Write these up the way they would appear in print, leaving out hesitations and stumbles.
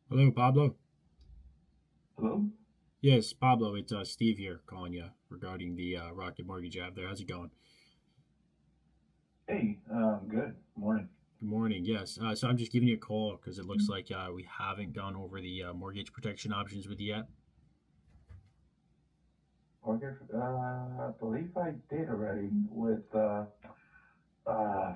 Hello, Pablo. Hello? Yes, Pablo. It's Steve here calling you regarding the Rocket Mortgage you have there. How's it going? Hey, good morning. Good morning. Yes. So I'm just giving you a call because it looks like we haven't gone over the mortgage protection options with you yet. Okay, I believe I did already with, I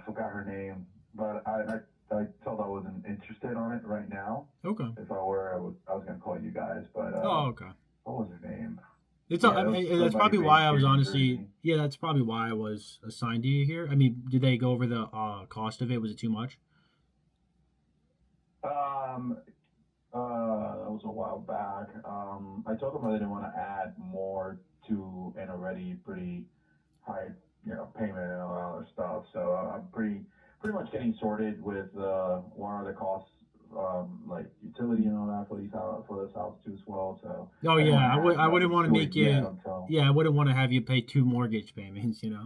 forgot her name, but I told I wasn't interested on it right now. Okay. If I were, I was gonna call you guys, but, Oh, okay. what was her name? It's. Yeah, I it was mean, that's somebody probably why based I here was in New honestly. Jersey. Yeah, that's probably why I was assigned to you here. I mean, did they go over the cost of it? Was it too much? Um, that was a while back. I told them I didn't want to add more to an already pretty high, payment and all that other stuff. So I'm pretty much getting sorted with what are the costs, like utility and all that for for this house too as well. So Oh I didn't want yeah, to add I wouldn't nothing want to to it make yet you. until Yeah, I wouldn't want to have you pay two mortgage payments. yeah.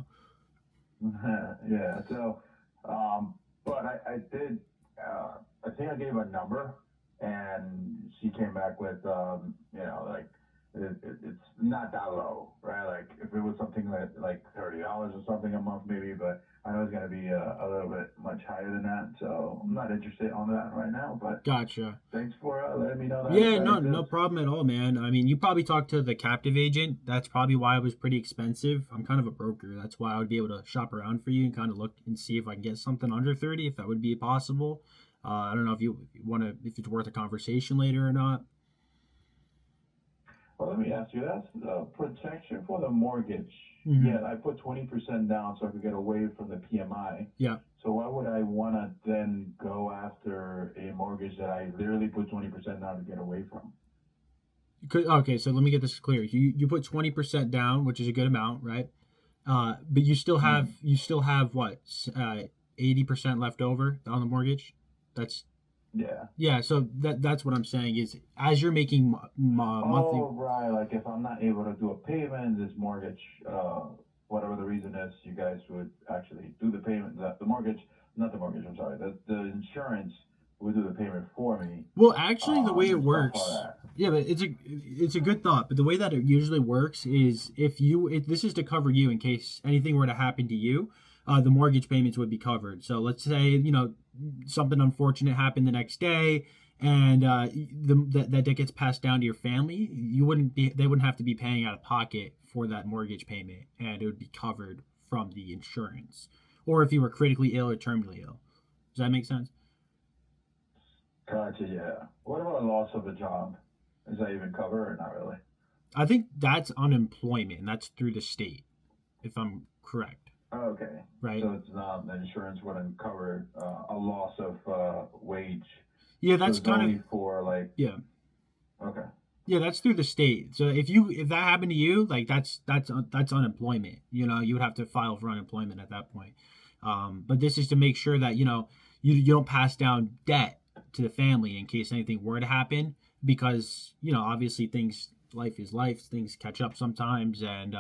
So, um, but I did. I think I gave a number, and she came back with like it's not that low, right? Like if it was something that like $30 or something a month maybe, but I know it's gonna be a little bit much higher than that. So I'm not interested on that right now. But Gotcha. thanks for letting me know that Yeah, that no exists. problem at all, man. I mean, you probably talked to the captive agent. That's probably why it was pretty expensive. I'm kind of a broker. That's why I would be able to shop around for you and kind of look and see if I can get something under 30, if that would be possible. I don't know if you want to, if it's worth a conversation later or not. Well, let me ask you, that's the protection for the mortgage. Hmm. Yeah, I put 20% down so I could get away from the PMI. Yeah. So why would I want to then go after a mortgage that I literally put 20% down to get away from? Okay, so let me get this clear. You put 20% down, which is a good amount, right? But Mm, you still have what, 80% left over on the mortgage. That's yeah. Yeah, so that's what I'm saying is as you're making monthly. Oh, right. Like if I'm not able to do a payment, this mortgage, whatever the reason is, you guys would actually do the payment, the mortgage, not the mortgage, I'm sorry, the insurance would do the payment for me, Well, actually, the way it stuff like works, that. yeah, but it's a good thought. But the way that it usually works is if this is to cover you in case anything were to happen to you, the mortgage payments would be covered. So let's say something unfortunate happened the next day, and that gets passed down to your family. They wouldn't have to be paying out of pocket for that mortgage payment, and it would be covered from the insurance. Or if you were critically ill or terminally ill. Does that make sense? Gotcha, yeah. What about a loss of a job? Is that even cover or not really? I think that's unemployment, and that's through the state, if I'm correct, Okay. right? So it's not, the insurance wouldn't cover a loss of wage. Yeah, So that's it's kind of only for like, yeah, okay. yeah, that's through the state. So if that happened to you, like that's unemployment. You would have to file for unemployment at that point. But this is to make sure that you don't pass down debt to the family in case anything were to happen, because obviously life is life, things catch up sometimes, and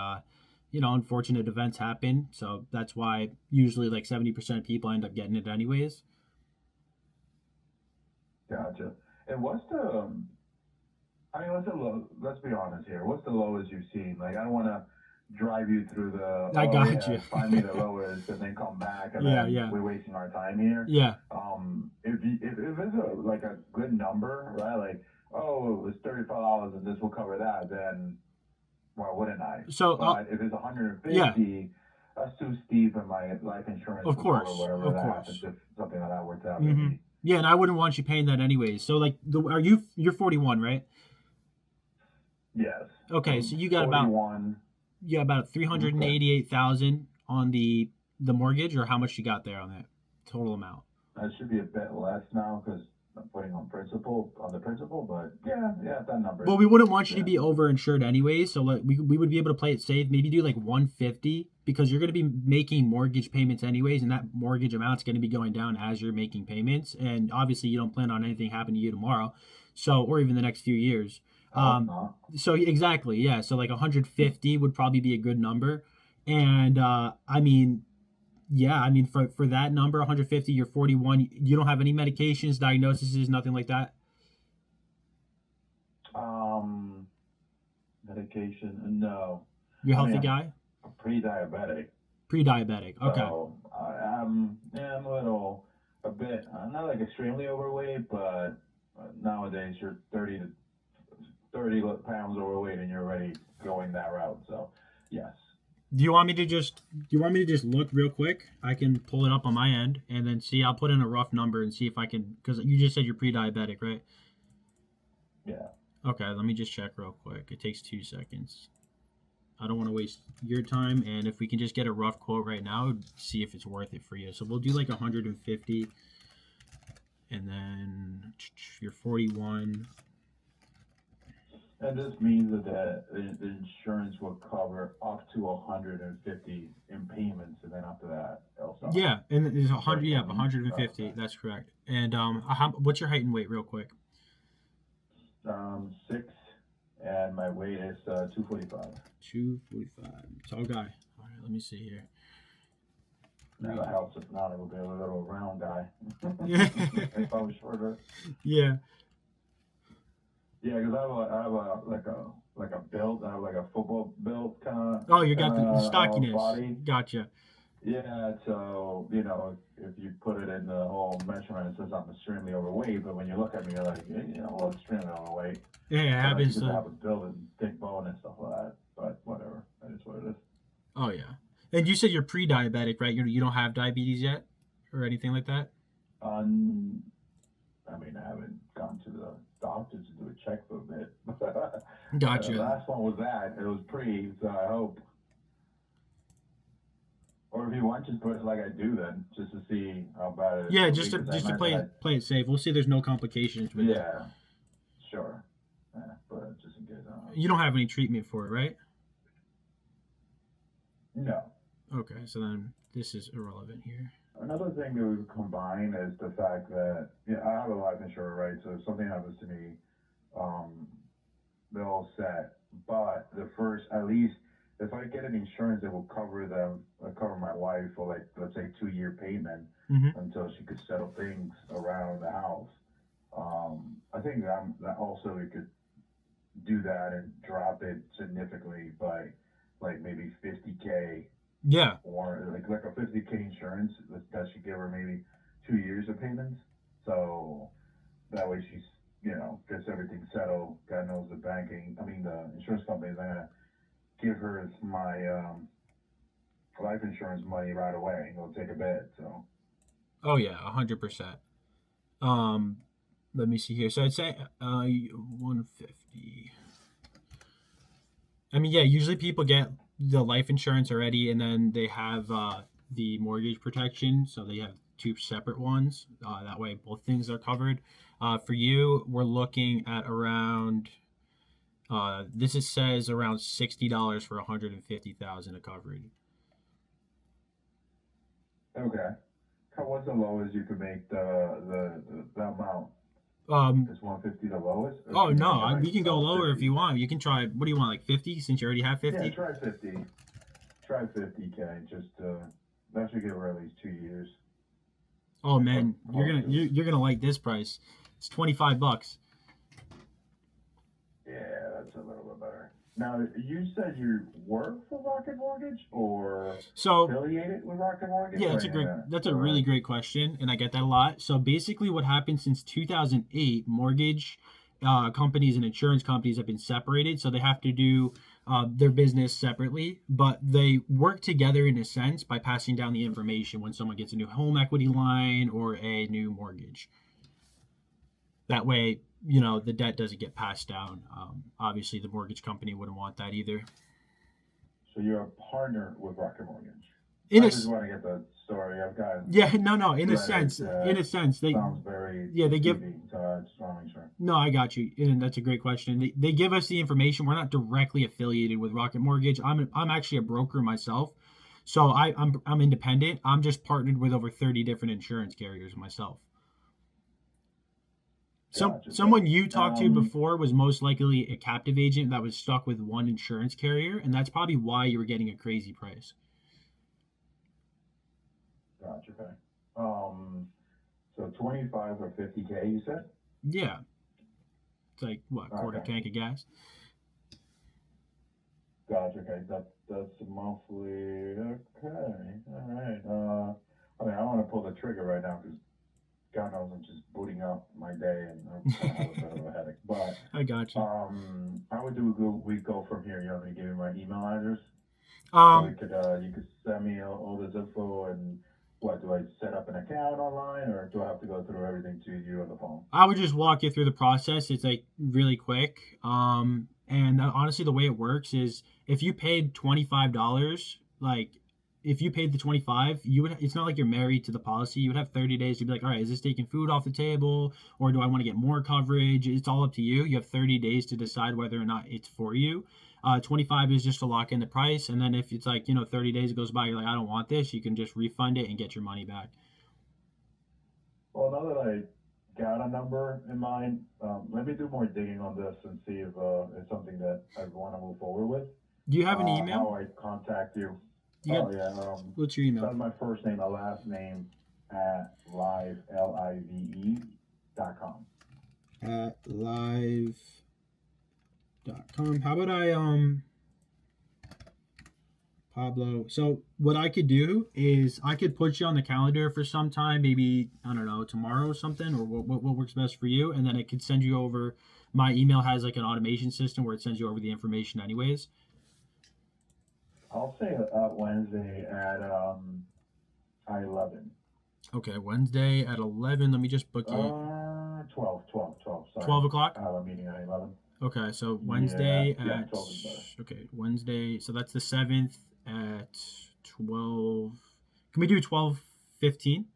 unfortunate events happen. So that's why usually like 70% of people end up getting it anyways. Gotcha. And what's the, I mean, what's the low, let's be honest here. What's the lowest you've seen? Like, I don't want to drive you through the, I oh got yeah, you. find me the lowest and then come back and Yeah, then yeah, we're wasting our time here. yeah. If it's like a good number, right? Like, oh, it's $35 and this will cover that, then why wouldn't I? So But if it's yeah, 150, that's too steep, and my life insurance of will cover course, whatever of that happens course. if something like that were to happen to Hmm. me. Yeah, and I wouldn't want you paying that anyways. So like, you're 41, right? Yes, Okay, so I'm you got about 41. you got about three hundred and Okay, eighty-eight thousand on the mortgage, or how much you got there on that total amount. that should be a bit less now because I'm putting on the principal, but yeah, yeah, that number Well, is we wouldn't want you to yeah. be overinsured anyways, so like we would be able to play it safe. Maybe do like 150 because you're going to be making mortgage payments anyways, and that mortgage amount's going to be going down as you're making payments. And obviously, you don't plan on anything happening to you tomorrow, so or even the next few years. I hope Um, not. so exactly, yeah. So like 150 would probably be a good number, and I mean, yeah, I mean for that number, 150, you're 41. You don't have any medications, diagnoses, nothing like that. Um, medication? No. You're a I mean, healthy I'm guy? pre-diabetic, Pre-diabetic. Okay. so I'm a bit, not like extremely overweight, but nowadays you're 30 pounds overweight and you're already going that route. So, yes. Do you want me to just look real quick? I can pull it up on my end and then see. I'll put in a rough number and see if I can, because you just said you're pre-diabetic, right? Yeah. Okay, let me just check real quick. It takes 2 seconds. I don't want to waste your time, and if we can just get a rough quote right now, see if it's worth it for you. So we'll do like 150, and then you're 41. And this means that the insurance will cover up to 150 in payments, and then after that, it'll stop. Yeah, and there's 100. Right, Yeah, for me? 150. Okay. That's correct. And what's your height and weight, real quick? 6, and my weight is 245. 245. Tall guy. All right, let me see here. Now that helps. If not, it will be a little round guy. Yeah. If I was shorter. Yeah. Yeah, because I have a build. I have like a football build Oh, you got the kind of stockiness. body. Gotcha. Yeah, so if you put it in the whole measurement, it says I'm extremely overweight. But when you look at me, you're like, well, extremely overweight. Yeah, it But like, you happens just to. have a build and thick bone and stuff like that. But whatever, that is what it is. Oh yeah. And you said you're pre-diabetic, right? You don't have diabetes yet, or anything like that. I mean, I haven't gone to the doctor to do a check for a bit. The Gotcha. last one was that. It was pre, so I hope. Or if you want, just put it like I do then, just to see how bad it is. Yeah, For just me, to 'cause I just to imagine play it safe. We'll see. There's no complications with it. yeah, sure. Yeah, but just in case. You don't have any treatment for it, right? No. Okay, so then this is irrelevant here. Another thing that we combine is the fact that I have a life insurance, right? So if something happens to me, um, they're all set. But the first, at least, if I get an insurance that will cover my wife for like let's say 2-year payment Mm-hmm. until she could settle things around the house. I think that also we could do that and drop it significantly by like maybe 50K Yeah. or like a 50K insurance that should give her maybe 2 years of payments. So that way she's gets everything settled. God knows the banking. I mean the insurance company is not gonna give her my life insurance money right away. They'll take a bit. So Oh yeah, 100%. Um, let me see here. So I'd say 150. I mean, yeah, usually people get the life insurance already, and then they have the mortgage protection. So they have two separate ones. That way, both things are covered. For you, we're looking at around. Says around $60 for 150,000 of coverage. okay. What's the lowest you could make the amount? Is 150 the lowest? Or Oh can you no, make it like we can go lower 50? if you want. You can try. What do you want, like 50? Since you already have Yeah, 50. try 50. Try 50K. Just that should give her at least 2 years. Oh man, Hopefully. you're gonna like this price. It's $25. Yeah, that's a little bit better. Now, you said you work for Rocket Mortgage or So affiliated with Rocket Mortgage yeah, or any of that? that's a really great question, and I get that a lot. So basically, what happened since 2008, mortgage companies and insurance companies have been separated, so they have to do their business separately, but they work together in a sense by passing down the information when someone gets a new home equity line or a new mortgage. That way, the debt doesn't get passed down. Obviously, the mortgage company wouldn't want that either. So you're a partner with Rocket Mortgage. In I a just want to get the story. I've got Yeah, no, in a read it. sense, they Sounds very they give. deceiving, so I just want to make sure. No, I got you, and that's a great question. They give us the information. We're not directly affiliated with Rocket Mortgage. I'm actually a broker myself, so I'm independent. I'm just partnered with over 30 different insurance carriers myself. Gotcha. Someone you talked to Um, before was most likely a captive agent that was stuck with one insurance carrier, and that's probably why you were getting a crazy price. gotcha. Okay. So 25 or 50K, you said? Yeah. It's like what, quarter Okay. tank of gas. Gotcha. Okay. That's monthly. Okay. All right. I mean, I want to pull the trigger right now because God knows I'm just booting up my day and I'm gonna have a bit of a headache. But I got you. how would we go from here? You want me to give you my email address so Um, you could send me all this info and what do I set up an account online or do I have to go through everything to you on the phone? I would just walk you through the process. It's like really quick. And honestly, the way it works is if you paid $25, like if you paid the 25, you would. It's not like you're married to the policy. You would have 30 days to be like, all right, is this taking food off the table, or do I want to get more coverage? It's all up to you. You have 30 days to decide whether or not it's for you. 25 is just to lock in the price, and then if it's like 30 days goes by, you're like, I don't want this, you can just refund it and get your money back. Well, now that I got a number in mind, let me do more digging on this and see if it's something that I want to move forward with. Do you have an email? How I contact you. You got Oh yeah. What's your email? Send my first name, my last name at live.com. At live.com. How about Pablo? So what I could do is I could put you on the calendar for some time, maybe I don't know, tomorrow or something, or what works best for you, and then I could send you over. My email has like an automation system where it sends you over the information anyways. I'll say Wednesday at 11. Okay, Wednesday at 11. Let me just book you. 12. Sorry. 12 o'clock? I have a meeting at 11. Okay, so Wednesday Yeah, at 12 is better. okay, Wednesday. So that's the 7th at 12. Can we do 12:15?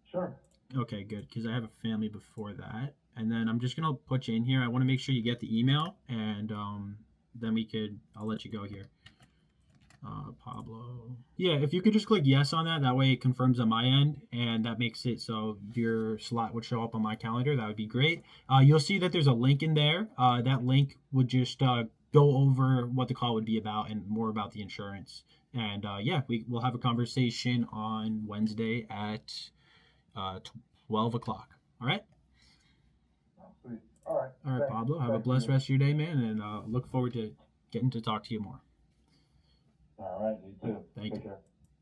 Sure. Okay, good, because I have a family before that, and then I'm just gonna put you in here. I want to make sure you get the email, and then I'll let you go here. Pablo. Yeah, if you could just click yes on that, that way it confirms on my end, and that makes it so your slot would show up on my calendar. That would be great. You'll see that there's a link in there. That link would just go over what the call would be about and more about the insurance. And yeah, we'll have a conversation on Wednesday at 12 o'clock. All right? Oh, sweet. All right. All right, Thanks. Pablo. Have a blessed rest of your day, man, and look forward to getting to talk to you more. All right. You too. Thank Take you. care.